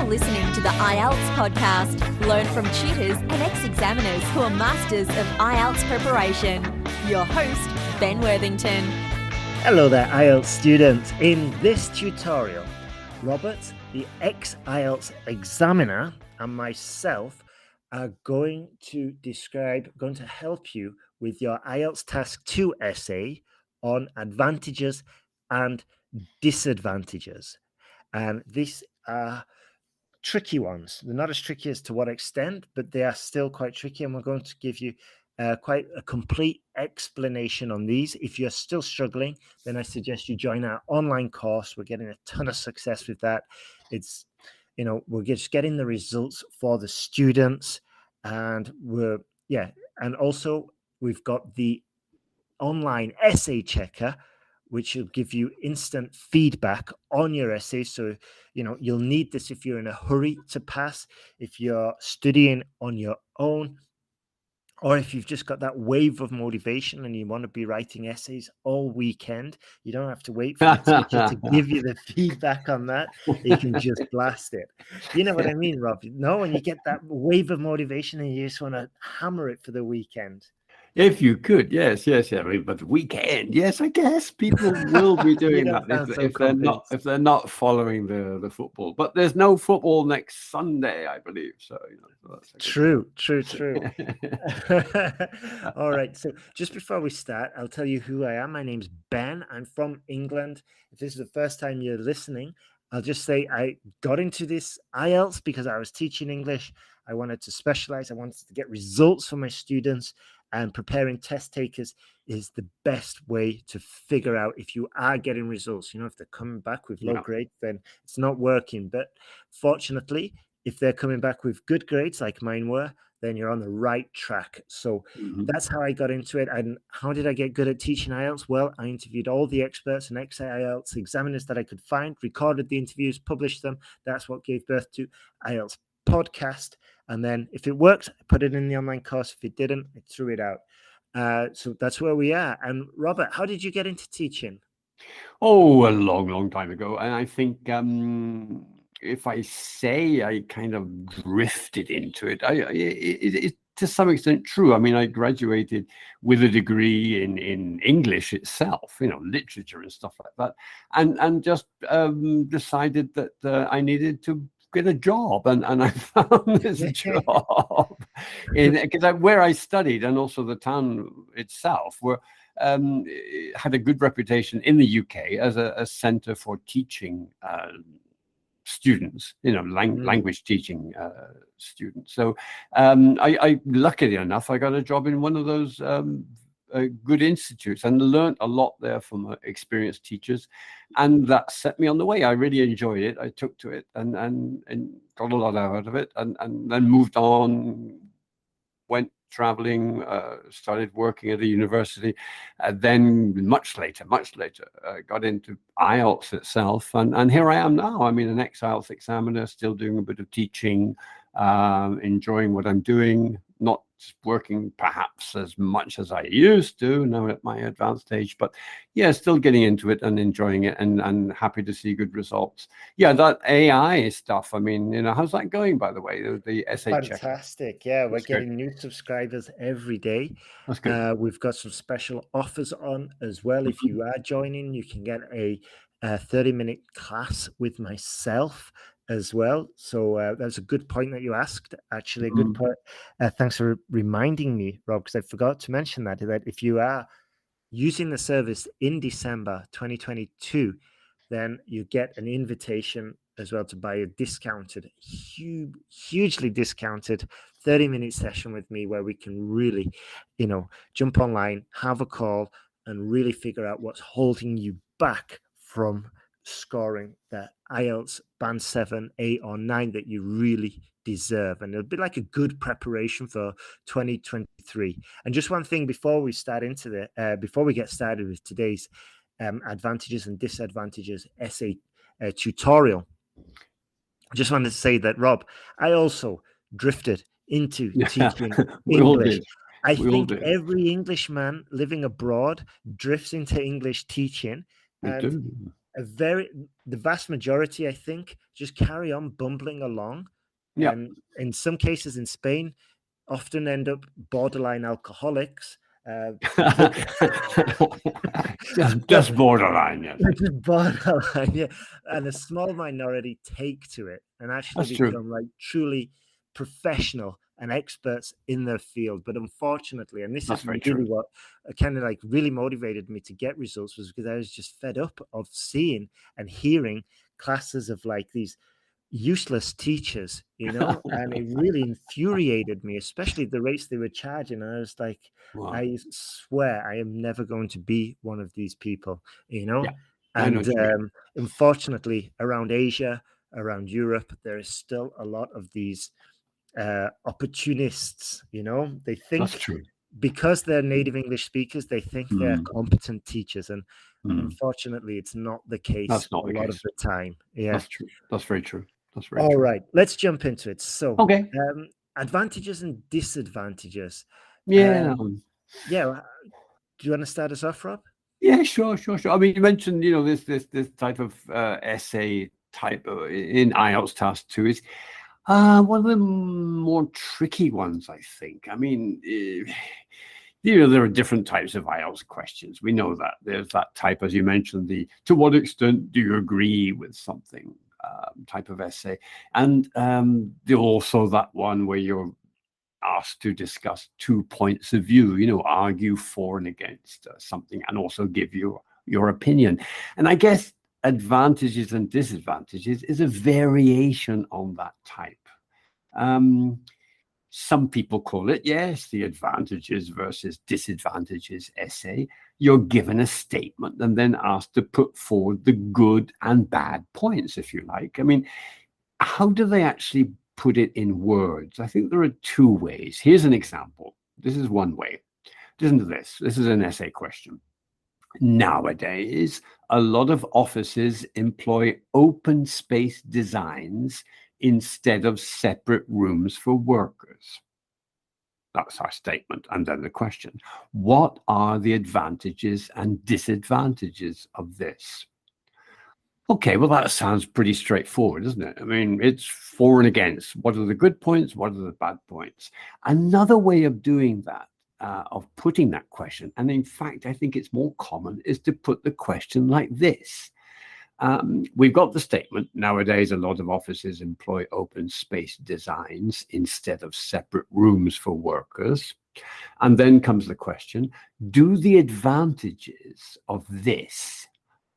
listening to the IELTS podcast. Learn from tutors and ex-examiners who are masters of IELTS preparation. Your host, Ben Worthington. Hello there, IELTS students. In this tutorial, Robert, the ex-IELTS examiner, and myself are going to help you with your IELTS Task 2 essay on advantages and disadvantages. And these are tricky ones. They're not as tricky as to what extent, but they are still quite tricky. And we're going to give you quite a complete explanation on these. If you're still struggling, then I suggest you join our online course. We're getting a ton of success with that. It's, we're just getting the results for the students, and and also we've got the online essay checker, which will give you instant feedback on your essay. So, you'll need this if you're in a hurry to pass, if you're studying on your own, or if you've just got that wave of motivation and you want to be writing essays all weekend. You don't have to wait for the teacher to give you the feedback on that. You can just blast it. You know what I mean, Rob? When you get that wave of motivation and you just want to hammer it for the weekend. If you could, yes. I mean, but weekend, yes, I guess people will be doing that if they're not following the football. But there's no football next Sunday, I believe. So that's true. All right. So just before we start, I'll tell you who I am. My name's Ben. I'm from England. If this is the first time you're listening, I'll just say I got into this IELTS because I was teaching English. I wanted to specialize. I wanted to get results for my students. And preparing test takers is the best way to figure out if you are getting results. If they're coming back with low grades, then it's not working. But fortunately, if they're coming back with good grades like mine were, then you're on the right track. So that's how I got into it. And how did I get good at teaching IELTS? Well, I interviewed all the experts and ex-IELTS examiners that I could find, recorded the interviews, published them. That's what gave birth to IELTS Podcast. And then if it worked, I put it in the online course. If it didn't, I threw it out. So that's where we are. And Robert, how did you get into teaching? Oh, a long time ago. And I think if I say I kind of drifted into it, it's to some extent true. I mean, I graduated with a degree in English itself, literature and stuff like that, and just decided that I needed to get a job, and I found this job because where I studied, and also the town itself had a good reputation in the UK as a center for teaching students, language teaching students. So I luckily enough, I got a job in one of those good institutes and learned a lot there from experienced teachers, and that set me on the way. I really enjoyed it. I took to it and got a lot out of it, and then moved on, went traveling, started working at a university, then much later got into IELTS itself, and here I am now. I mean, an ex-IELTS examiner, still doing a bit of teaching, enjoying what I'm doing, not working perhaps as much as I used to now at my advanced age, but still getting into it and enjoying it, and happy to see good results. That AI stuff, I mean, how's that going, by the way, the essay check? Fantastic. We're getting new subscribers every day. That's good. We've got some special offers on as well. If you are joining, you can get a 30-minute class with myself as well. So that's a good point that you asked. Actually, a good point. Thanks for reminding me, Rob, because I forgot to mention that if you are using the service in December 2022, then you get an invitation as well to buy a discounted, hugely discounted 30-minute session with me, where we can really, jump online, have a call, and really figure out what's holding you back from scoring the IELTS Band 7, 8, or 9 that you really deserve. And it'll be like a good preparation for 2023. And just one thing before we get started with today's advantages and disadvantages essay tutorial, I just wanted to say that, Rob, I also drifted into teaching English. I think every Englishman living abroad drifts into English teaching. And the vast majority, I think, just carry on bumbling along. Yeah. And in some cases in Spain, often end up borderline alcoholics. just borderline, yes. Borderline, yeah. And a small minority take to it and actually That's true. become like truly professional and experts in their field. But unfortunately, and this That's is very really true. what kind of like really motivated me to get results, was because I was just fed up of seeing and hearing classes of like these useless teachers, and it really infuriated me, especially the rates they were charging. And I was like, Wow. I swear I am never going to be one of these people, Yeah, I know And what you mean. unfortunately, around Asia, around Europe, there is still a lot of these opportunists. They That's think true. because they're native English speakers, they think they're competent teachers, and unfortunately, it's not the case. That's not a the lot case. of the time. Yeah. That's true. That's very true. That's very All true. right, let's jump into it. So, Okay. advantages and disadvantages. Yeah. Yeah. Do you want to start us off, Rob? Yeah, sure. I mean, you mentioned, this type of essay type in IELTS task 2 is one of the more tricky ones, I think. I mean, there are different types of IELTS questions. We know that. There's that type, as you mentioned, the to what extent do you agree with something type of essay. And there's also that one where you're asked to discuss 2 points of view, argue for and against something, and also give your opinion. And I guess advantages and disadvantages is a variation on that type. Some people call it, yes, the advantages versus disadvantages essay. You're given a statement and then asked to put forward the good and bad points, if you like. I mean, how do they actually put it in words? I think there are 2 ways. Here's an example. This is one way. Listen to this. This is an essay question. Nowadays, a lot of offices employ open space designs instead of separate rooms for workers. That's our statement. And then the question, what are the advantages and disadvantages of this? Okay, well, that sounds pretty straightforward, doesn't it? I mean, it's for and against. What are the good points? What are the bad points? Another way of doing that, of putting that question, and in fact, I think it's more common, is to put the question like this. We've got the statement. Nowadays, a lot of offices employ open space designs instead of separate rooms for workers. And then comes the question, do the advantages of this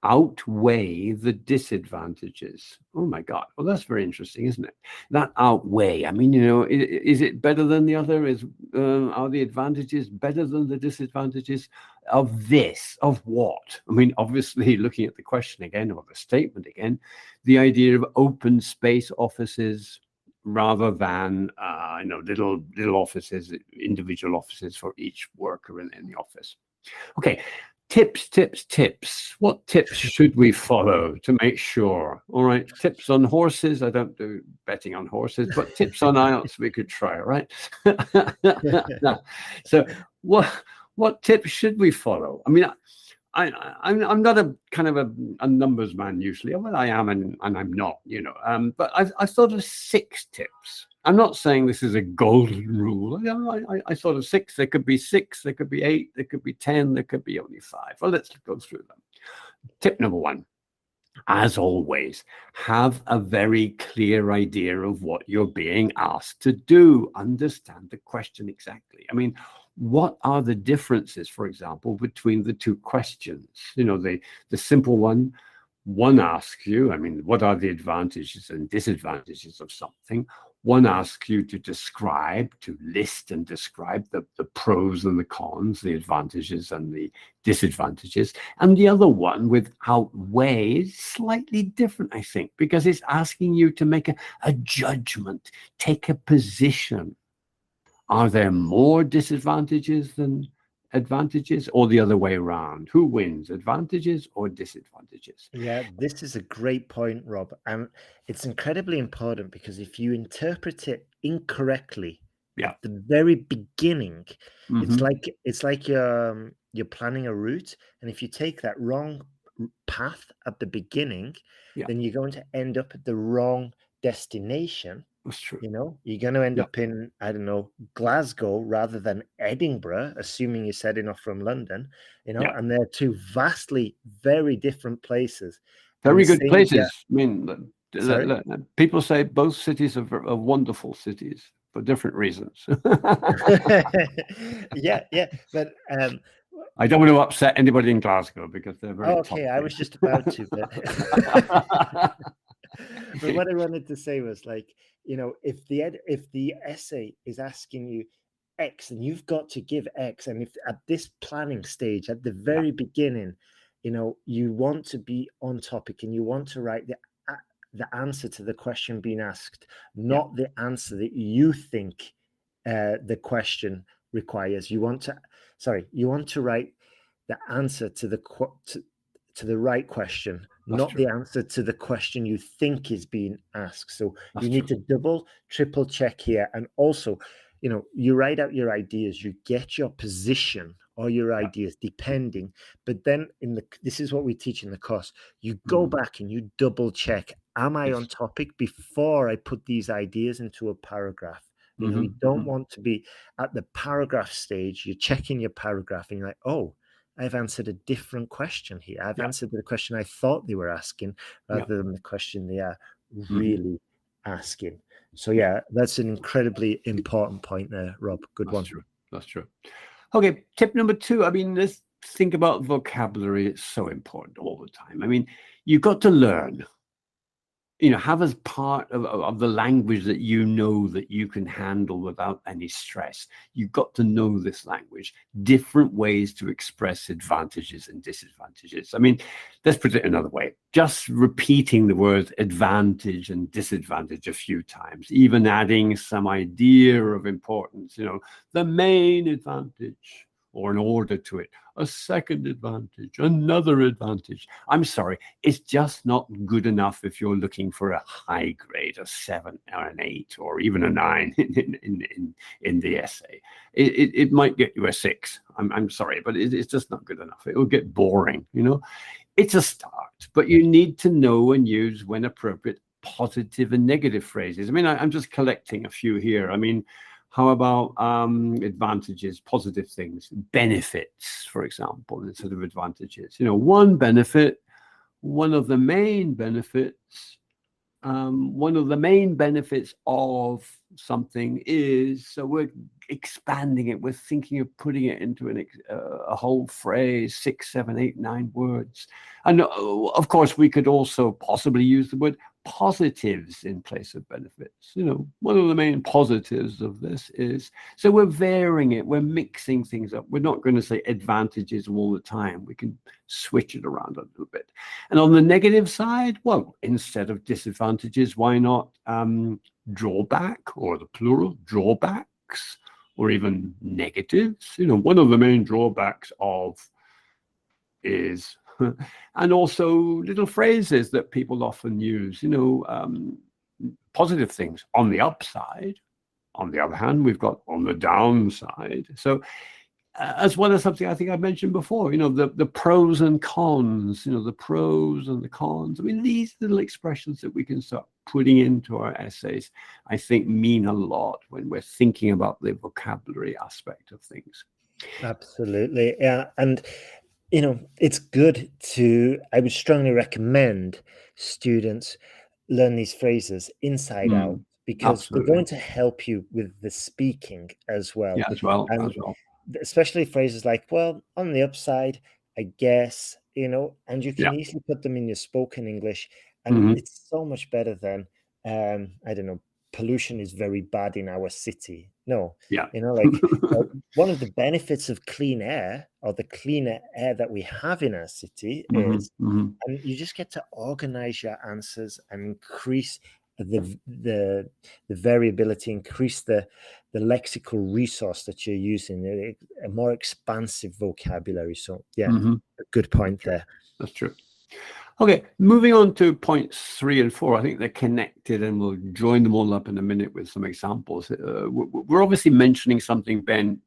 outweigh the disadvantages? Oh my God. Well, that's very interesting, isn't it? That outweigh. I mean, is it better than the other? Are the advantages better than the disadvantages of this? Of what? I mean, obviously, looking at the question again, or the statement again, the idea of open space offices rather than little offices, individual offices for each worker in the office. Okay. Tips. What tips should we follow to make sure? All right. Tips on horses. I don't do betting on horses, but tips on IELTS we could try, right? So what tips should we follow? I mean, I'm not a kind of a numbers man usually. Well, I am and I'm not, but I've thought of 6 tips. I'm not saying this is a golden rule. I thought of 6. There could be 6, there could be 8, there could be 10, there could be only 5. Well, let's go through them. Tip number 1, as always, have a very clear idea of what you're being asked to do. Understand the question exactly. I mean, what are the differences, for example, between the 2 questions? The simple one asks you, I mean, what are the advantages and disadvantages of something? One asks you to list and describe the pros and the cons, the advantages and the disadvantages. And the other one with outweigh is slightly different, I think, because it's asking you to make a judgment, take a position. Are there more disadvantages than advantages, or the other way around? Who wins, advantages or disadvantages? Yeah, this is a great point, Rob. And it's incredibly important, because if you interpret it incorrectly at the very beginning, it's like you're planning a route, and if you take that wrong path at the beginning, Yeah. then you're going to end up at the wrong destination. That's true. You know, you're going to end Yeah. up in, I don't know, Glasgow rather than Edinburgh, assuming you're setting off from London, you know, Yeah. and they're two vastly very different places. And Very the good same, places. I mean, sorry? people say both cities are wonderful cities for different reasons. Yeah. But I don't want to upset anybody in Glasgow because they're very okay, I toxic. was just about to, but but what I wanted to say was, like, you know, if the essay is asking you X, and you've got to give X, and if at this planning stage, at the Yeah. very beginning, you know, you want to be on topic and you want to write the answer to the question being asked, not the answer that you think the question requires. You want to write the answer to the right question, That's not true. the answer to the question you think is being asked. So That's you need true. to double, triple check here. And also, you know, you write out your ideas, you get your position or your Yeah. ideas depending, but then this is what we teach in the course. You go back and you double check, am I on Yes. topic before I put these ideas into a paragraph? You know, you don't want to be at the paragraph stage. You're checking your paragraph and you're like, oh, I've answered a different question here. I've Yeah. answered the question I thought they were asking Yeah. rather than the question they are Mhm. really asking. So Yeah. yeah, that's an incredibly important point there, Rob. Good That's one. true. That's true. Okay, tip number 2. I mean, let's think about vocabulary. It's so important all the time. I mean, you've got to learn, you know, have as part of the language that you know that you can handle without any stress. You've got to know this language, different ways to express advantages and disadvantages. I mean, let's put it another way. Just repeating the words advantage and disadvantage a few times, even adding some idea of importance, you know, the main advantage, or an order to it, a second advantage, another advantage. I'm sorry, it's just not good enough if you're looking for a high grade, a 7 or an 8 or even a 9 in the essay. It might get you a 6. I'm sorry, but it's just not good enough. It will get boring, you know. It's a start, but you need to know and use, when appropriate, positive and negative phrases. I mean, I'm just collecting a few here. I mean, how about advantages, positive things, benefits, for example, instead of advantages? You know, one benefit, one of the main benefits, one of the main benefits of something is, so we're expanding it. We're thinking of putting it into a whole phrase, 6, 7, 8, 9 words. And of course, we could also possibly use the word positives in place of benefits. You know, one of the main positives of this is, so we're varying it, we're mixing things up. We're not going to say advantages all the time. We can switch it around a little bit. And on the negative side, well, instead of disadvantages, why not drawback, or the plural, drawbacks, or even negatives? You know, one of the main drawbacks of is, and also little phrases that people often use, you know, positive things. On the upside, on the other hand, we've got on the downside. So as well as something I think I mentioned before, you know, the pros and cons, you know, the pros and the cons. I mean, these little expressions that we can start putting into our essays, I think, mean a lot when we're thinking about the vocabulary aspect of things. Absolutely. Yeah. And, you know, it's good I would strongly recommend students learn these phrases inside out, because they're Absolutely. going to help you with the speaking as well. Yeah, as well. And especially phrases like, well, on the upside, I guess, you know, and you can Yeah. easily put them in your spoken English. And Mhm. it's so much better than, I don't know, pollution is very bad in our city. No, Yeah. you know, like one of the benefits of clean air, or the cleaner air that we have in our city, Mhm, is, mhm. and you just get to organize your answers and increase the variability, increase the lexical resource that you're using, a more expansive vocabulary. So yeah, Mhm. a good point there. That's true. Okay, moving on to points 3 and 4. I think they're connected, and we'll join them all up in a minute with some examples. We're obviously mentioning something Ben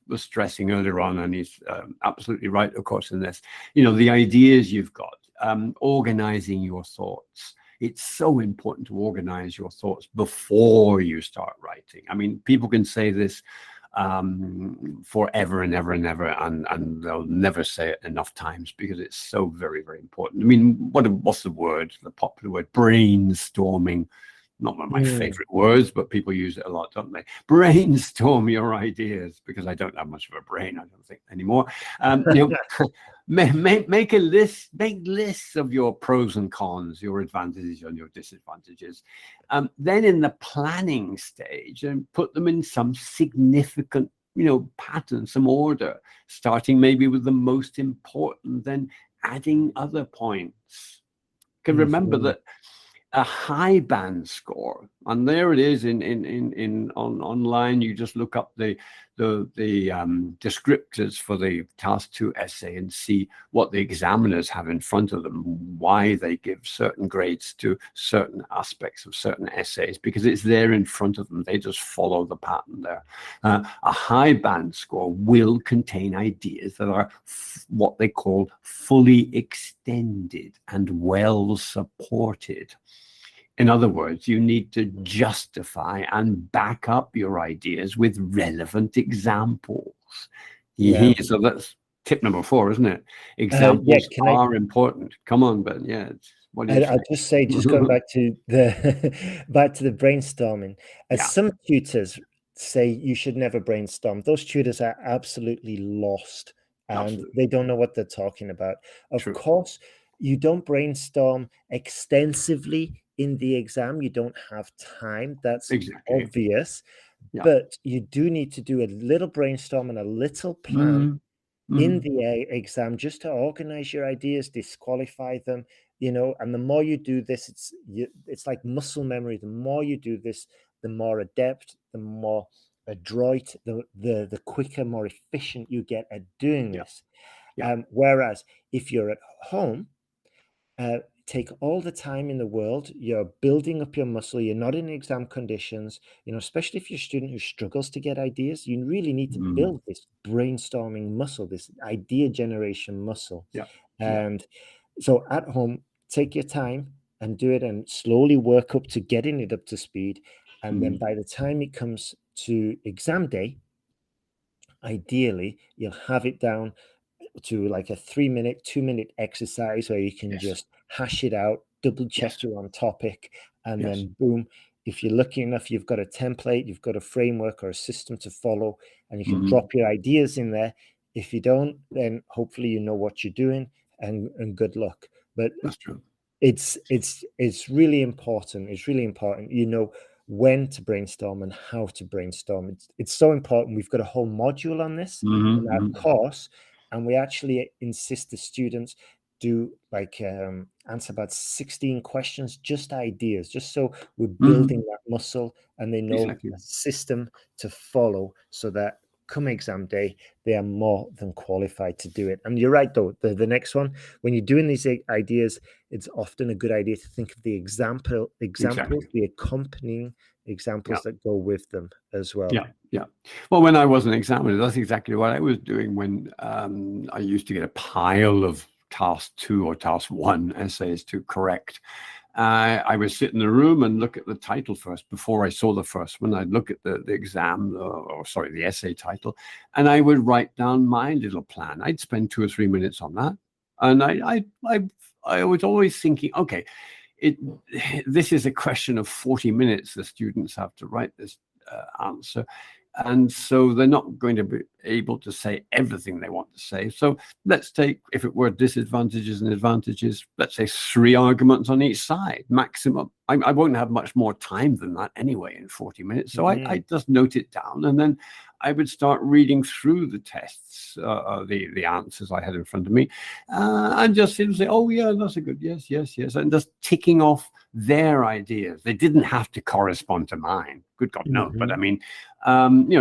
was stressing earlier on, and he's absolutely right, of course, in this. You know, the ideas you've got, organizing your thoughts. It's so important to organize your thoughts before you start writing. I mean, people can say this forever and ever and ever, and they'll never say it enough times because it's so very, very important. I mean, what's the word, the popular word? Brainstorming. Not one of my favorite words, but people use it a lot, don't they? Brainstorm your ideas, because I don't have much of a brain, I don't think, anymore. Make a list, make lists of your pros and cons, your advantages and your disadvantages. Then in the planning stage, and put them in some significant, pattern, some order, starting maybe with the most important, then adding other points. You can remember that a high band score, and there it is online. You just look up the descriptors for the task 2 essay and see what the examiners have in front of them, why they give certain grades to certain aspects of certain essays, because it's there in front of them. They just follow the pattern there. A high band score will contain ideas that are what they call fully extended and well supported. In other words, you need to justify and back up your ideas with relevant examples. Yeah. So that's tip number 4, isn't it? Examples are important. Come on, Ben. Yeah. What do you I'll just say, just going back to the brainstorming. Some tutors say you should never brainstorm. Those tutors are absolutely lost, and they don't know what they're talking about. Of course, you don't brainstorm extensively in the exam. You don't have time. That's obvious. Yeah. But you do need to do a little brainstorm and a little plan in the exam, just to organize your ideas, disqualify them, and the more you do this, it's like muscle memory. The more you do this, the more adept, the more adroit, the quicker, more efficient you get at doing this. Whereas if you're at home, take all the time in the world, you're building up your muscle, you're not in exam conditions, especially if you're a student who struggles to get ideas, you really need to build this brainstorming muscle, this idea generation muscle. And so at home, take your time and do it, and slowly work up to getting it up to speed. And then by the time it comes to exam day, ideally, you'll have it down to like a 3-minute, 2-minute exercise where you can just hash it out, double check you're on topic, and then boom, if you're lucky enough, you've got a template, you've got a framework or a system to follow, and you can drop your ideas in there. If you don't, then hopefully you know what you're doing, and good luck. But that's true. It's really important. It's really important, when to brainstorm and how to brainstorm. It's so important. We've got a whole module on this in our course, and we actually insist the students do answer about 16 questions, just ideas, just so we're building that muscle, and they know a system to follow, so that come exam day, they are more than qualified to do it. And you're right, though, the next one, when you're doing these ideas, it's often a good idea to think of the examples, the accompanying examples that go with them as well. Well, when I was an examiner, that's exactly what I was doing when I used to get a pile of task 2 or task 1 essays to correct. I would sit in the room and look at the title first before I saw the first one. I'd look at the exam, the essay title, and I would write down my little plan. I'd spend 2 or 3 minutes on that, and I was always thinking, okay, this is a question of 40 minutes. The students have to write this answer. And so they're not going to be able to say everything they want to say. So let's take, if it were disadvantages and advantages, let's say 3 arguments on each side, maximum. I won't have much more time than that anyway in 40 minutes. So I just note it down, and then I would start reading through the tests, the answers I had in front of me, and just say, oh yeah, that's a good, yes, and just ticking off their ideas. They didn't have to correspond to mine, good God, no. But I mean,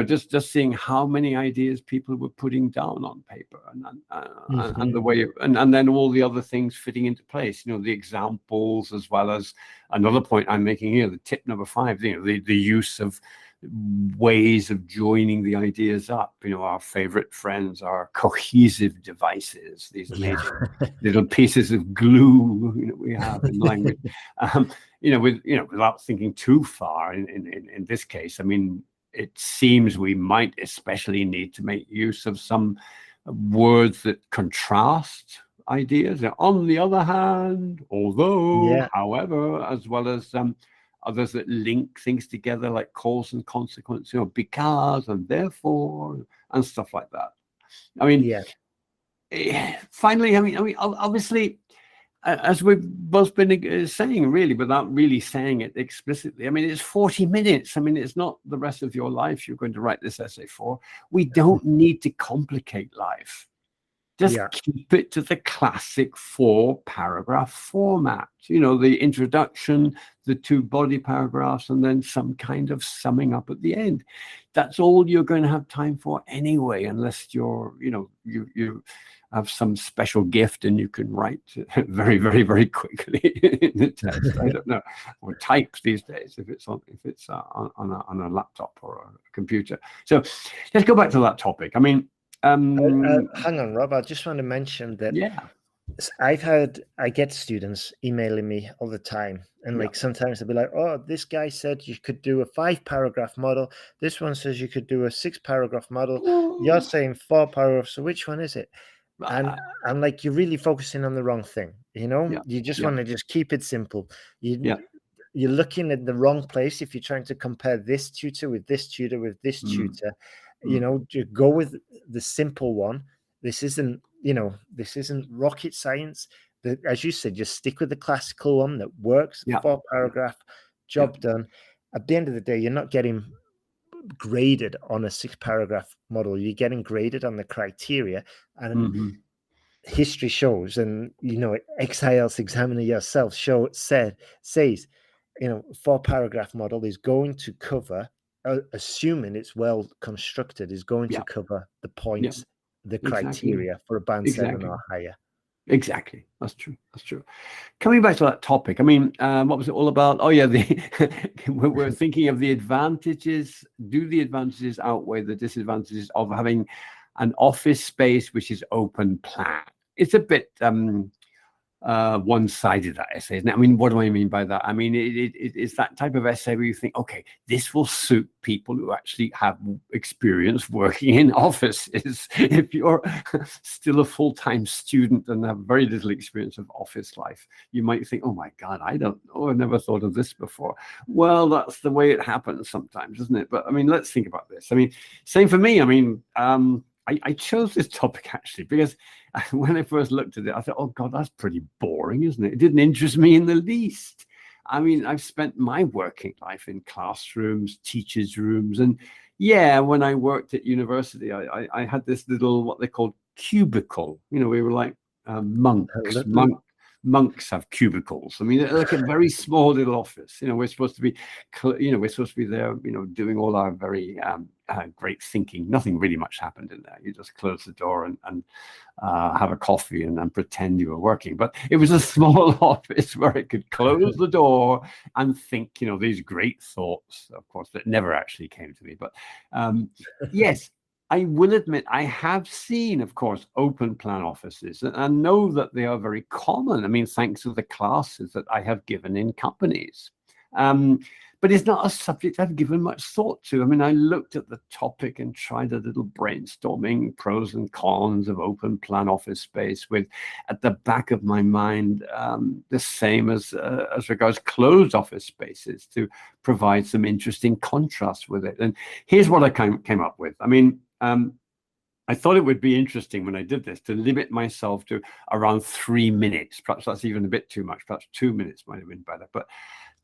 just seeing how many ideas people were putting down on paper, and the way, and then all the other things fitting into place. The examples, as well as another point I'm making here, the tip number 5. The use of ways of joining the ideas up. Our favorite friends are cohesive devices, these amazing little pieces of glue we have in language. Without thinking too far in this case, I mean, it seems we might especially need to make use of some words that contrast ideas. On the other hand, although, however, as well as others that link things together, like cause and consequence, because and therefore, and stuff like that. I mean, finally, I mean, obviously, as we've both been saying, really, without really saying it explicitly, I mean, it's 40 minutes. I mean, it's not the rest of your life you're going to write this essay for. We don't need to complicate life. Just keep it to the classic 4-paragraph format. The introduction, the 2 body paragraphs, and then some kind of summing up at the end. That's all you're going to have time for anyway, unless you're, you have some special gift and you can write very, very, very quickly in the text. I don't know, or type these days if it's on a laptop or a computer. So let's go back to that topic. I mean. Hang on, Rob. I just want to mention that I get students emailing me all the time, and like sometimes they'll be like, "Oh, this guy said you could do a 5-paragraph model. This one says you could do a 6-paragraph model. You're saying 4 paragraphs. So which one is it?" And I'm like, you're really focusing on the wrong thing. You just want to just keep it simple. You're looking at the wrong place if you're trying to compare this tutor with this tutor with this tutor. To go with the simple one. This isn't rocket science. As you said, just stick with the classical one that works. 4-paragraph, job done. At the end of the day, you're not getting graded on a 6-paragraph model. You're getting graded on the criteria, and history shows, and ex-IELTS examiner yourself says 4-paragraph model is going to cover, assuming it's well constructed, is going to cover the points, the criteria for a band 7 or higher. Exactly. That's true. Coming back to that topic, I mean, what was it all about? Oh, yeah, we're thinking of the advantages. Do the advantages outweigh the disadvantages of having an office space which is open plan? It's a bit one-sided, that essay, isn't it? I mean, what do I mean by that? I mean, it's that type of essay where you think, okay, this will suit people who actually have experience working in offices. If you're still a full-time student and have very little experience of office life, you might think, oh my God, I don't know, I never thought of this before. Well, that's the way it happens sometimes, isn't it? But I mean, let's think about this. I mean, same for me. I mean, I chose this topic actually because when I first looked at it, I thought, oh God, that's pretty boring, isn't it? It didn't interest me in the least. I mean, I've spent my working life in classrooms, teachers' rooms. And when I worked at university, I had this little, what they called cubicle. We were like monks. Monks have cubicles. I mean, they're like a very small little office. We're supposed to be, there, doing all our very great thinking. Nothing really much happened in there. You just close the door and have a coffee and pretend you were working. But it was a small office where I could close the door and think, these great thoughts, of course, that never actually came to me. But yes. I will admit I have seen, of course, open plan offices and know that they are very common. I mean, thanks to the classes that I have given in companies. But it's not a subject I've given much thought to. I mean, I looked at the topic and tried a little brainstorming pros and cons of open plan office space with, at the back of my mind, the same as regards closed office spaces to provide some interesting contrast with it. And here's what I came up with. I mean, I thought it would be interesting when I did this to limit myself to around 3 minutes. Perhaps that's even a bit too much. Perhaps 2 minutes might have been better. But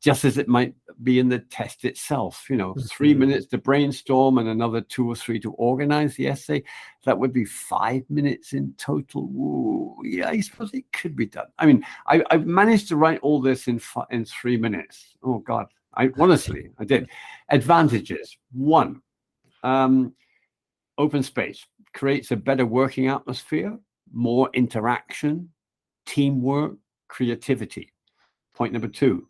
just as it might be in the test itself, 3 minutes to brainstorm and another 2 or 3 to organize the essay, that would be 5 minutes in total. Ooh, yeah, I suppose it could be done. I mean, I've managed to write all this in 3 minutes. Oh, God. Honestly, I did. Advantages. 1. Open space creates a better working atmosphere, more interaction, teamwork, creativity. Point number 2,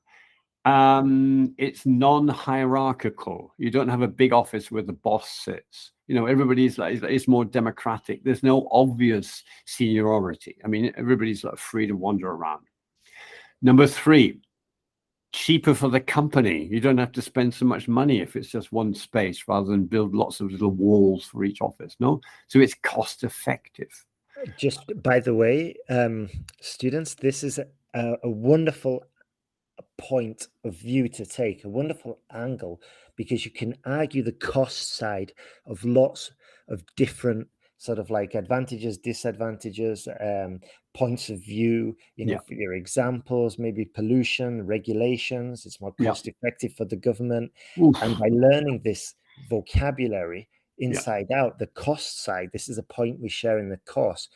It's non-hierarchical. You don't have a big office where the boss sits. Everybody's like, it's more democratic. There's no obvious seniority. I mean, everybody's like free to wander around. Number 3, cheaper for the company. You don't have to spend so much money if it's just one space rather than build lots of little walls for each office. No, so it's cost effective. Just by the way, students, this is a wonderful point of view to take, a wonderful angle, because you can argue the cost side of lots of different sort of like advantages, disadvantages, points of view, for your examples, maybe pollution, regulations. It's more cost effective for the government. And by learning this vocabulary inside out, the cost side, this is a point we share in the course,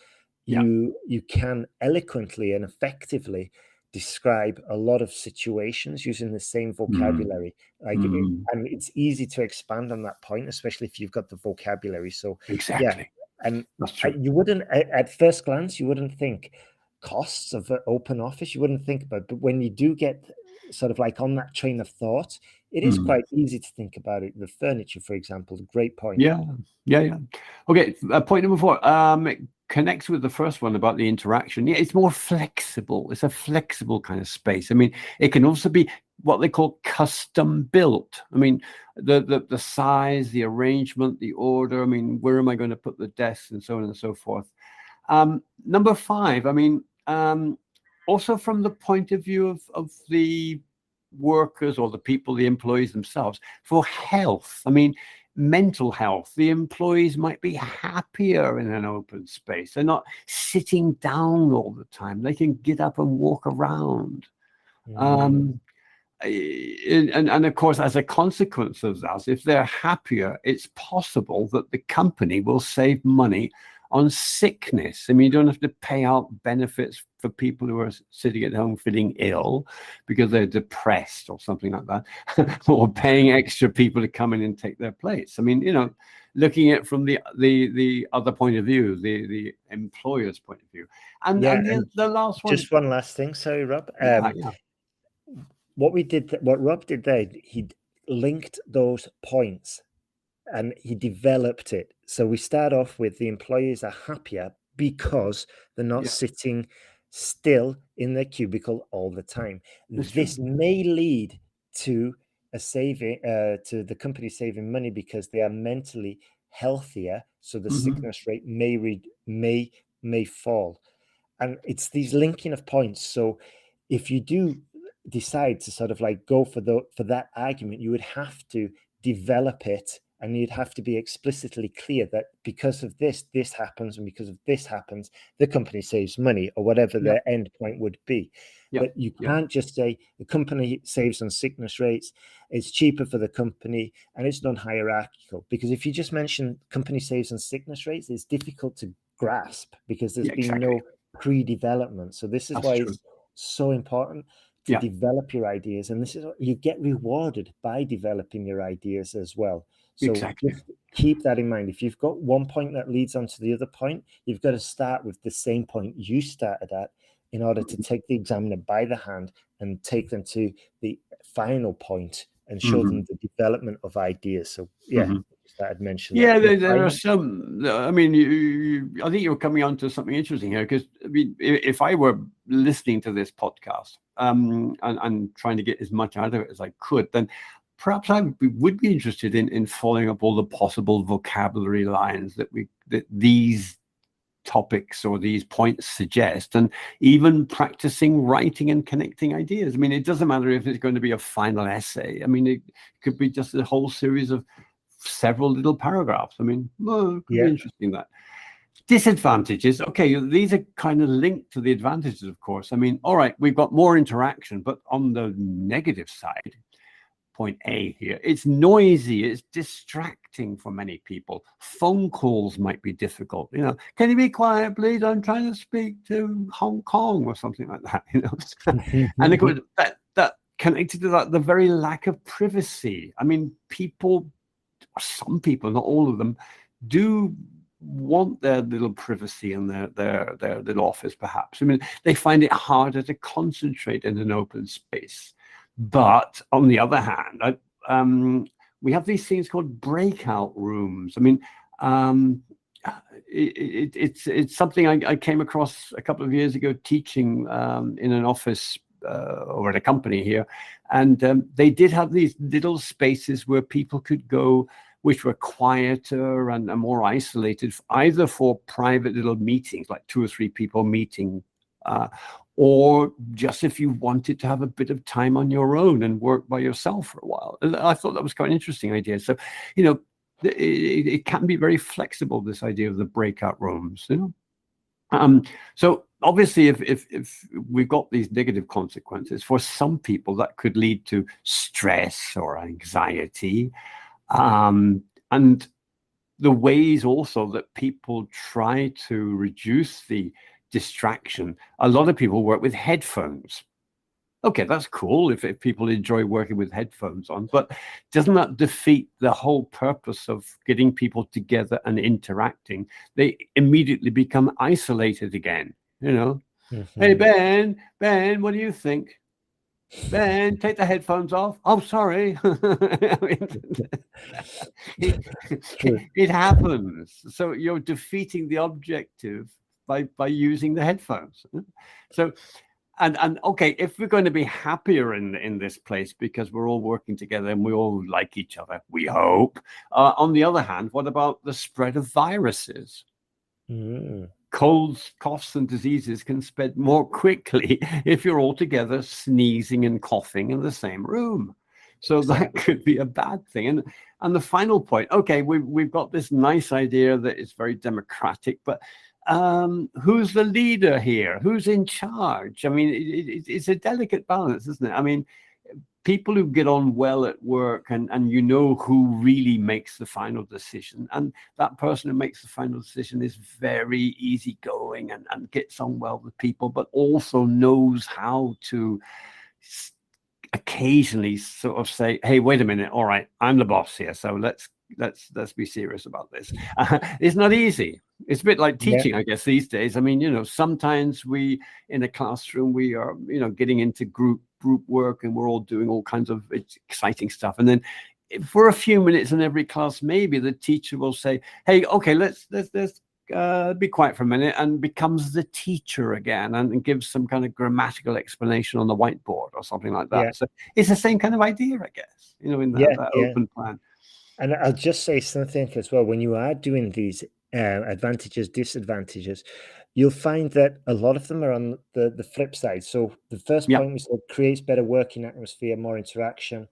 you can eloquently and effectively describe a lot of situations using the same vocabulary. And it's easy to expand on that point, especially if you've got the vocabulary. So exactly. And that's true. You wouldn't, at first glance, you wouldn't think costs of an open office, you wouldn't think about, but when you do get sort of like on that train of thought, it is quite easy to think about it. The furniture, for example, is a great point. Yeah. Okay, point number 4. It connects with the first one about the interaction. Yeah, it's more flexible. It's a flexible kind of space. I mean, it can also be what they call custom built. I mean, the size, the arrangement, the order. I mean, where am I going to put the desks and so on and so forth. Number 5, I mean, also from the point of view of the workers or the people, the employees themselves, for health. I mean, mental health. The employees might be happier in an open space. They're not sitting down all the time. They can get up and walk around. And of course, as a consequence of that, if they're happier, it's possible that the company will save money on sickness. I mean, you don't have to pay out benefits for people who are sitting at home feeling ill because they're depressed or something like that, or paying extra people to come in and take their place. I mean, looking at it from the other point of view, the employer's point of view. And the last one. Just one last thing, sorry, Rob. What Rob did there, he linked those points and he developed it. So we start off with the employees are happier because they're not sitting still in their cubicle all the time. This may lead to a saving, to the company saving money because they are mentally healthier. So the sickness rate may fall. And it's these linking of points. So if you do decide to sort of like go for that argument, you would have to develop it. And you'd have to be explicitly clear that because of this happens, and because of this happens, the company saves money, or whatever their end point would be. But you can't just say the company saves on sickness rates, it's cheaper for the company, and it's non-hierarchical. Because if you just mention company saves on sickness rates, it's difficult to grasp because there's been no pre-development. So this is why it's so important to develop your ideas. And this is what you get rewarded by developing your ideas as well. So just keep that in mind. If you've got one point that leads on to the other point, you've got to start with the same point you started at in order to take the examiner by the hand and take them to the final point and show them the development of ideas. So I'd mention that. There are some. I mean, I think you're coming on to something interesting here, because I mean, if I were listening to this podcast and trying to get as much out of it as I could, then perhaps I would be interested in following up all the possible vocabulary lines that these topics or these points suggest, and even practicing writing and connecting ideas. I mean, it doesn't matter if it's going to be a final essay. I mean, it could be just a whole series of several little paragraphs. I mean, it could be interesting. That disadvantages, okay, these are kind of linked to the advantages, of course. I mean, all right, we've got more interaction, but on the negative side, point A here, it's noisy, it's distracting for many people. Phone calls might be difficult. Can you be quiet, please? I'm trying to speak to Hong Kong or something like that. And of course, that connected to that, the very lack of privacy. I mean, some people, not all of them, do want their little privacy in their little office, perhaps. I mean, they find it harder to concentrate in an open space. But on the other hand, we have these things called breakout rooms. I mean, it's something I came across a couple of years ago teaching in an office or at a company here, and they did have these little spaces where people could go, which were quieter and more isolated, either for private little meetings, like 2 or 3 people meeting, or just if you wanted to have a bit of time on your own and work by yourself for a while. And I thought that was quite an interesting idea. So, it can be very flexible, this idea of the breakout rooms, So obviously, if we've got these negative consequences, for some people that could lead to stress or anxiety, and the ways also that people try to reduce the distraction. A lot of people work with headphones. Okay, that's cool if people enjoy working with headphones on, but doesn't that defeat the whole purpose of getting people together and interacting? They immediately become isolated again, Hey, Ben, what do you think? Ben, take the headphones off. Oh, sorry. It happens. So you're defeating the objective by using the headphones. So, and okay, if we're going to be happier in this place because we're all working together and we all like each other, we hope. On the other hand, what about the spread of viruses? Colds, coughs, and diseases can spread more quickly if you're all together sneezing and coughing in the same room. So that could be a bad thing. And the final point, okay, we've got this nice idea that it's very democratic, but who's the leader here? Who's in charge? I mean, it's a delicate balance, isn't it? I mean, people who get on well at work and who really makes the final decision, and that person who makes the final decision is very easygoing and gets on well with people, but also knows how to occasionally sort of say, hey, wait a minute, all right, I'm the boss here, so let's be serious about this. It's not easy. It's a bit like teaching, I guess, these days. I mean, sometimes we in a classroom, we are, getting into group work and we're all doing all kinds of exciting stuff. And then for a few minutes in every class, maybe the teacher will say, hey, okay, let's be quiet for a minute, and becomes the teacher again and gives some kind of grammatical explanation on the whiteboard or something like that. So it's the same kind of idea, I guess, in that open plan. And I'll just say something as well. When you are doing these advantages, disadvantages, you'll find that a lot of them are on the flip side. So the first point we said creates better working atmosphere, more interaction.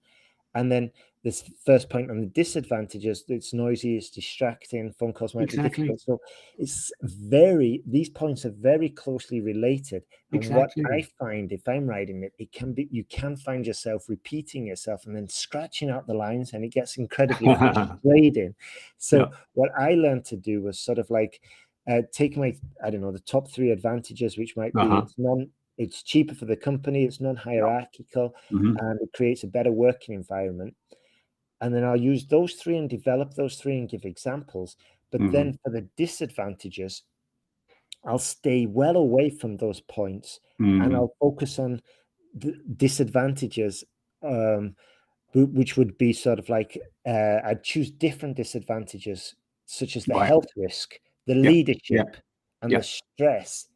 And then this first point on the disadvantages, it's noisy, it's distracting, phone calls might be difficult. So these points are very closely related. And what I find, if I'm writing it, you can find yourself repeating yourself and then scratching out the lines, and it gets incredibly frustrating. So what I learned to do was sort of like take the top 3 advantages, which might be it's cheaper for the company, it's non-hierarchical, and it creates a better working environment. And then I'll use those 3 and develop those 3 and give examples. But then for the disadvantages, I'll stay well away from those points, and I'll focus on the disadvantages, which would be sort of like I'd choose different disadvantages, such as the health risk, the leadership, and the stress.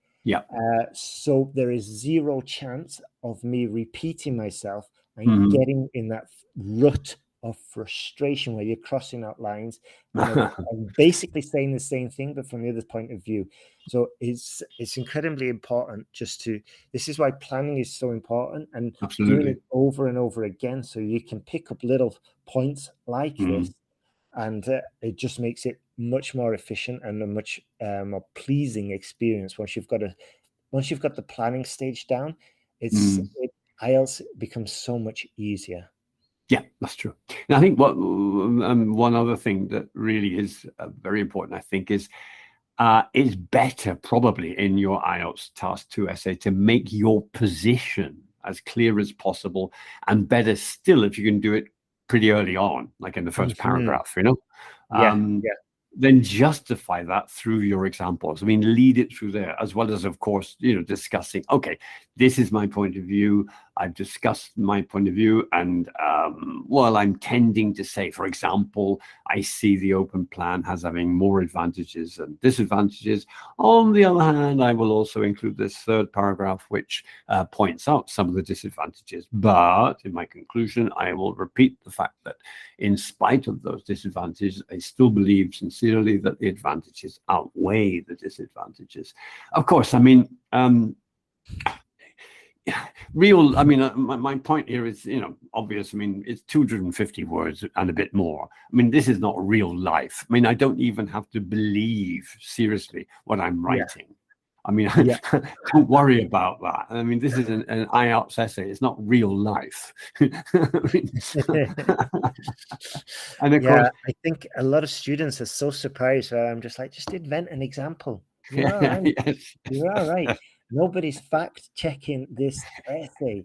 So there is 0 chance of me repeating myself and getting in that rut of frustration where you're crossing out lines and basically saying the same thing, but from the other point of view. So it's incredibly important this is why planning is so important, and doing it over and over again, so you can pick up little points like this, and it just makes it much more efficient and a much more pleasing experience once you've got the planning stage down. IELTS becomes so much easier. Yeah, that's true. And I think one other thing that really is very important, I think, is better probably in your IELTS Task 2 essay to make your position as clear as possible, and better still if you can do it pretty early on, like in the first paragraph, then justify that through your examples. I mean, lead it through there, as well as, of course, discussing, okay, this is my point of view. I've discussed my point of view. And, well, I'm tending to say, for example, I see the open plan as having more advantages than disadvantages. On the other hand, I will also include this third paragraph, which points out some of the disadvantages. But in my conclusion, I will repeat the fact that in spite of those disadvantages, I still believe sincerely that the advantages outweigh the disadvantages. Of course, I mean, my point here is, obvious. I mean, it's 250 words and a bit more. I mean, this is not real life. I mean, I don't even have to believe seriously what I'm writing. Yeah. I mean, don't worry about that. I mean, this is an IELTS essay. It's not real life. And of course, I think a lot of students are so surprised. I'm just like, just invent an example. You're all right. Yes. You're all right. Nobody's fact checking this essay.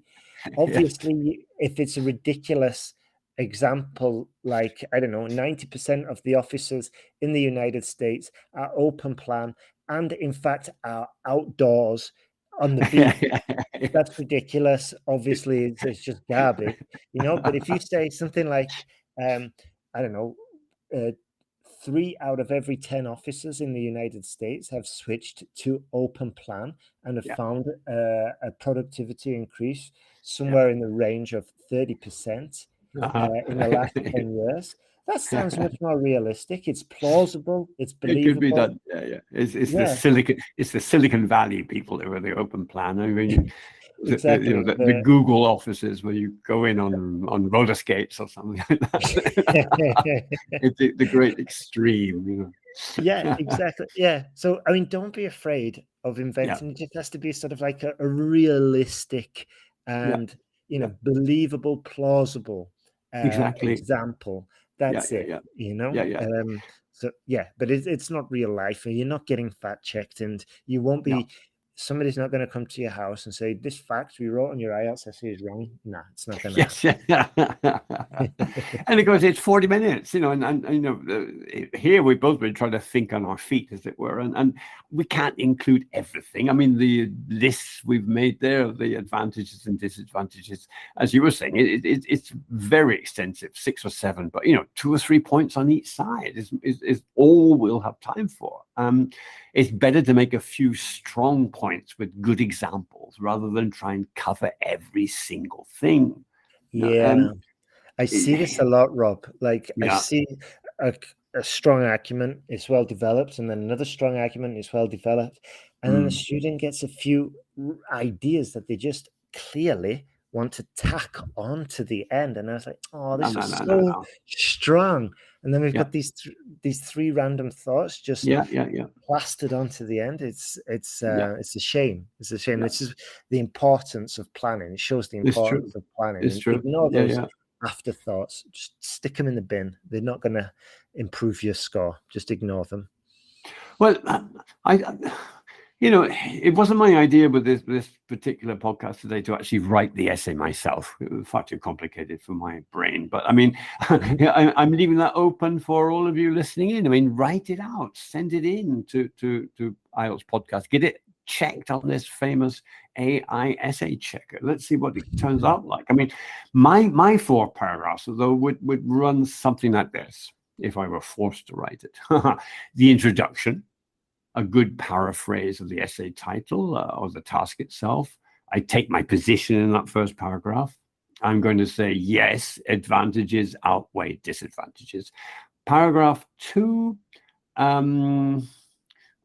Obviously, if it's a ridiculous example, like, I don't know, 90% of the officers in the United States are open plan and in fact are outdoors on the beach. That's ridiculous. Obviously, it's just garbage, But if you say something like, I don't know, 3 out of every 10 officers in the United States have switched to open plan and have found a productivity increase somewhere in the range of 30% in the last 10 years. That sounds much more realistic. It's plausible. It's believable. It could be that. It's the Silicon Valley people who are the open plan. I mean, exactly. The Google offices where you go in on roller skates or something like that. It's the great extreme, Yeah, exactly. Yeah. So, I mean, don't be afraid of inventing. It just has to be sort of like a realistic and, believable, plausible example. That's it. So, but it's not real life. You're not getting fact checked, and you won't be. No. Somebody's not going to come to your house and say, this fact we wrote on your IELTS essay is wrong. No, it's not going to happen. And of course, it's 40 minutes, and here we've both been trying to think on our feet, as it were, and we can't include everything. I mean, the lists we've made there, the advantages and disadvantages, as you were saying, it's very extensive, 6 or 7, but, 2 or 3 points on each side is all we'll have time for. It's better to make a few strong points with good examples rather than try and cover every single thing. I see this a lot, Rob. Like, I see a strong argument is well developed, and then another strong argument is well developed, and then the student gets a few ideas that they just clearly want to tack on to the end, and I was like, oh, this is so strong. And then we've got these 3 random thoughts just plastered onto the end. It's a shame. It's a shame. This is the importance of planning. It shows the importance of planning. It's true. Ignore those afterthoughts. Just stick them in the bin. They're not going to improve your score. Just ignore them. Well, it wasn't my idea with this particular podcast today to actually write the essay myself. It was far too complicated for my brain. But I mean, I'm leaving that open for all of you listening in. I mean, write it out, send it in to IELTS Podcast. Get it checked on this famous AI essay checker. Let's see what it turns out like. I mean, my 4 paragraphs, though, would run something like this if I were forced to write it. The introduction, a good paraphrase of the essay title or the task itself. I take my position in that first paragraph. I'm going to say, yes, advantages outweigh disadvantages. Paragraph 2,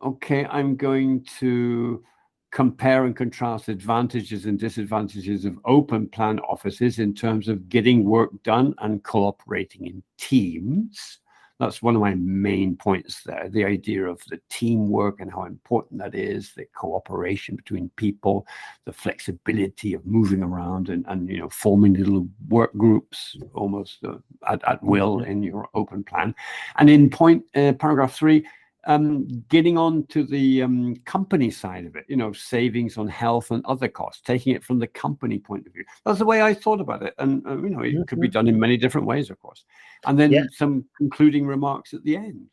okay, I'm going to compare and contrast advantages and disadvantages of open plan offices in terms of getting work done and cooperating in teams. That's one of my main points there, the idea of the teamwork and how important that is, the cooperation between people, the flexibility of moving around and forming little work groups almost at will in your open plan. And in paragraph 3, getting on to the company side of it, savings on health and other costs, taking it from the company point of view. That's the way I thought about it. And, it could be done in many different ways, of course. And then some concluding remarks at the end.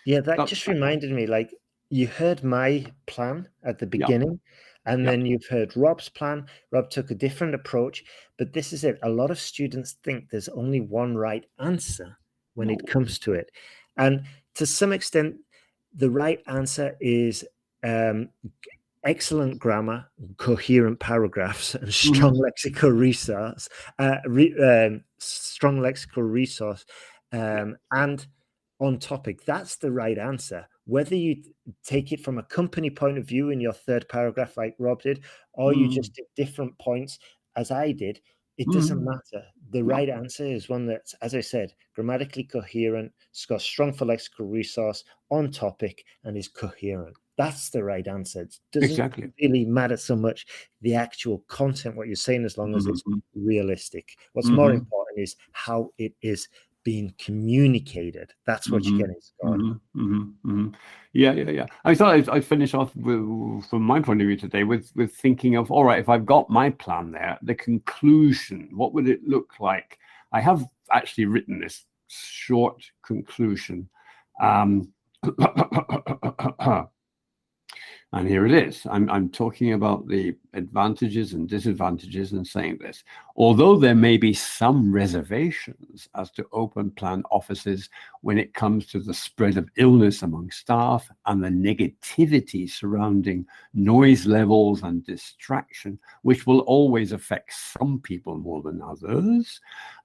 Yeah, that That, just reminded me, like, you heard my plan at the yeah, beginning, and yeah, then you've heard Rob's plan. Rob took a different approach, but this is it. A lot of students think there's only one right answer when no, it comes to it. And to some extent, the right answer is um, excellent grammar, coherent paragraphs, and strong lexical resource, strong lexical resource, yeah, and on topic. That's the right answer. Whether you take it from a company point of view in your third paragraph, like Rob did, or you mm, just did different points, as I did, it doesn't mm, matter. The no, right answer is one that's, as I said, grammatically coherent, it's got strong lexical resource, on topic, and is coherent. That's the right answer. It doesn't exactly. really matter so much the actual content, what you're saying, as long as it's Mm-hmm, realistic. What's more mm-hmm, important is how it is being communicated. That's what you're mm-hmm, getting scored. Yeah, yeah, yeah. I thought I'd finish off from my point of view today with thinking of, all right, if I've got my plan there, the conclusion, what would it look like? I have actually written this short conclusion. Um, And here it is. I'm talking about the advantages and disadvantages and saying this. Although there may be some reservations as to open plan offices when it comes to the spread of illness among staff and the negativity surrounding noise levels and distraction, which will always affect some people more than others,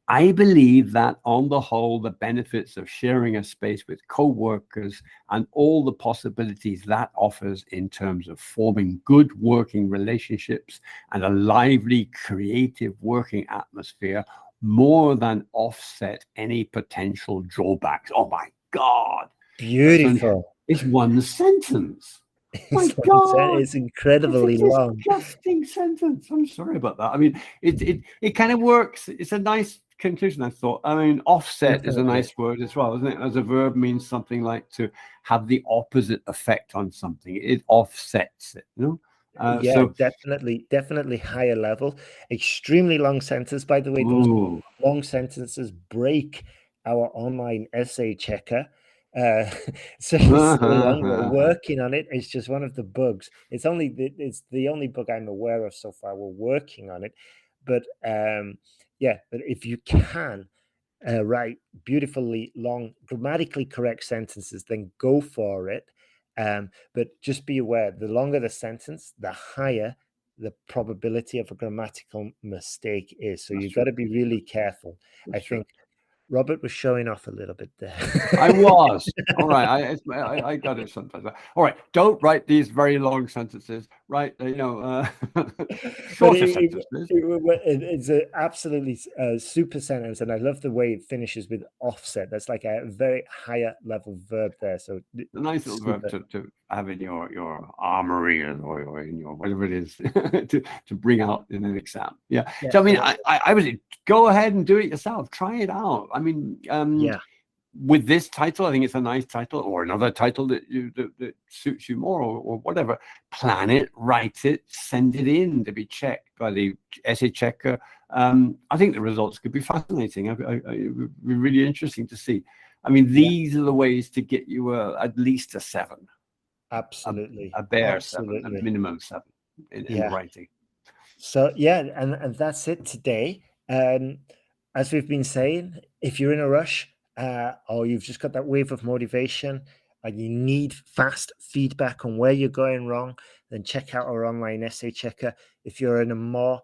I believe that on the whole, the benefits of sharing a space with co-workers and all the possibilities that offers in terms of forming good working relationships and a lively, creative working atmosphere more than offset any potential drawbacks. Oh my God. Beautiful. It's one sentence. My It's, God. it's It's a incredibly long. disgusting sentence. I'm sorry about that. I mean, it kind of works. It's a nice conclusion, I thought. I mean, offset is a Definitely. nice word as well, isn't it? As a verb means something like to have the opposite effect on something. It offsets it, you know? Yeah, definitely higher level. Extremely long sentence. By the way, those Ooh. long sentences break our online essay checker. Uh, so it's so long. We're working on it. It's just one of the bugs. It's the only bug I'm aware of so far. We're working on it, but yeah. But if you can write beautifully long, grammatically correct sentences, then go for it. But just be aware, the longer the sentence, the higher the probability of a grammatical mistake is. So That's you've got true. to be really careful. I That's true. think Robert was showing off a little bit there. I was. All right. I got it sometimes. All right. Don't write these very long sentences. Write, But shorter sentences. it's an absolutely super sentence, and I love the way it finishes with offset. That's like a very higher level verb there. So A nice little verb super. to have in your armory or in your whatever it is to bring out in an exam. Yeah. So I mean, I would go ahead and do it yourself. Try it out. I mean, Yeah. with this title, I think it's a nice title, or another title that suits you more, or whatever. Plan it, write it, send it in to be checked by the essay checker. I think the results could be fascinating. It would be really interesting to see. I mean, these are the ways to get you at least a 7, Absolutely. a bare 7, a Absolutely. minimum 7 in the Yeah. writing. So yeah, and that's it today. As we've been saying, if you're in a rush or you've just got that wave of motivation and you need fast feedback on where you're going wrong, then check out our online essay checker. If you're in a more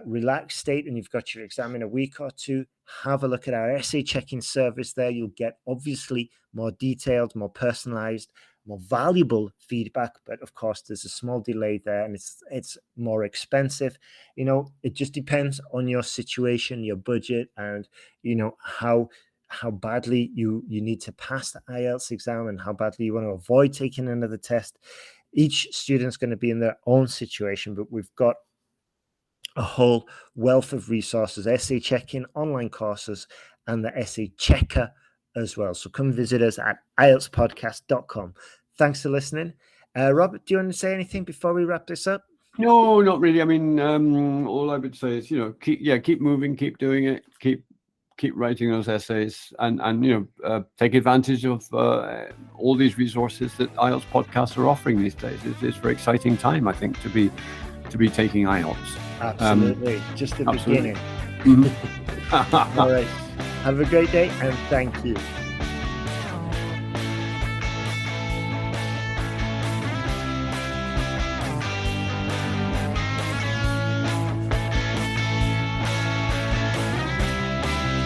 relaxed state and you've got your exam in a week or two, have a look at our essay checking service there. You'll get obviously more detailed, more personalized, more valuable feedback, but of course there's a small delay there and it's more expensive. It just depends on your situation, your budget, and how badly you need to pass the IELTS exam and how badly you want to avoid taking another test. Each student's going to be in their own situation, but we've got a whole wealth of resources, essay checking, online courses, and the essay checker as well. So come visit us at IELTSPodcast.com. Thanks for listening. Robert, do you want to say anything before we wrap this up? No, not really. I mean, all I would say is, keep moving, keep doing it, keep keep writing those essays, and take advantage of all these resources that IELTS podcasts are offering these days. It's a very exciting time, I think, to be taking IELTS. Absolutely. Just the absolutely. beginning. All right. Have a great day, and thank you.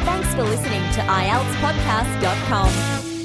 Thanks for listening to IELTSPodcast.com.